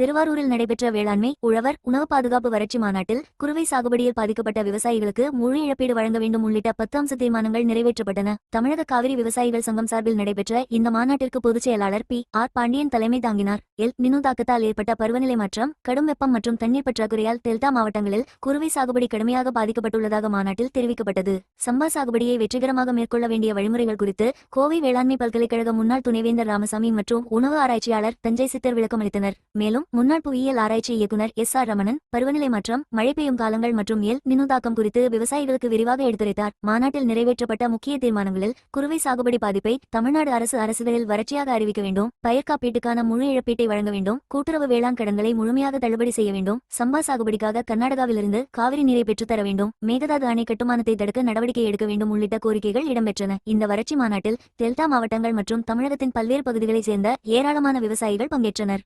திருவாரூரில் நடைபெற்ற வேளாண்மை, உழவர், உணவு பாதுகாப்பு வறட்சி மாநாட்டில் குறுவை சாகுபடியில் பாதிக்கப்பட்ட விவசாயிகளுக்கு முழு இழப்பீடு வழங்க வேண்டும் உள்ளிட்ட 10 அம்ச தீர்மானங்கள் நிறைவேற்றப்பட்டன. தமிழக காவிரி விவசாயிகள் சங்கம் சார்பில் நடைபெற்ற இந்த மாநாட்டிற்கு பொதுச் செயலாளர் பி.ஆர். பாண்டியன் தலைமை தாங்கினார். எல் நினோ தாக்கத்தால் ஏற்பட்ட பருவநிலை மாற்றம், கடும் வெப்பம் மற்றும் தண்ணீர் பற்றாக்குறையால் டெல்டா மாவட்டங்களில் குறுவை சாகுபடி கடுமையாக பாதிக்கப்பட்டுள்ளதாக மாநாட்டில் தெரிவிக்கப்பட்டது. சம்பா சாகுபடியை வெற்றிகரமாக மேற்கொள்ள வேண்டிய வழிமுறைகள் குறித்து கோவை வேளாண்மை பல்கலைக்கழக முன்னாள் துணைவேந்தர் ராமசாமி மற்றும் உணவு ஆராய்ச்சியாளர் தஞ்சை சித்தர் விளக்கமளித்தனர். மேலும் முன்னாள் புவியியல் ஆராய்ச்சி இயக்குநர் எஸ்.ஆர். ரமணன் பருவநிலை மாற்றம், மழை பெய்யும் காலங்கள் மற்றும் எல் நினோ தாக்கம் குறித்து விவசாயிகளுக்கு விரிவாக எடுத்துரைத்தார். மாநாட்டில் நிறைவேற்றப்பட்ட முக்கிய தீர்மானங்களில் குறுவை சாகுபடி பாதிப்பை தமிழ்நாடு அரசிதழில் வறட்சியாக அறிவிக்க வேண்டும், பயிர் காப்பீட்டுக்கான முழு இழப்பீட்டை வழங்க வேண்டும், கூட்டுறவு வேளாண் கடன்களை முழுமையாக தள்ளுபடி செய்ய வேண்டும், சம்பா சாகுபடிக்காக கர்நாடகாவிலிருந்து காவிரி நீரை பெற்றுத்தர வேண்டும், மேகதாது அணை கட்டுமானத்தை தடுக்க நடவடிக்கை எடுக்க வேண்டும் உள்ளிட்ட கோரிக்கைகள் இடம்பெற்றன. இந்த வறட்சி மாநாட்டில் டெல்டா மாவட்டங்கள் மற்றும் தமிழகத்தின் பல்வேறு பகுதிகளைச் சேர்ந்த ஏராளமான விவசாயிகள் பங்கேற்றனர்.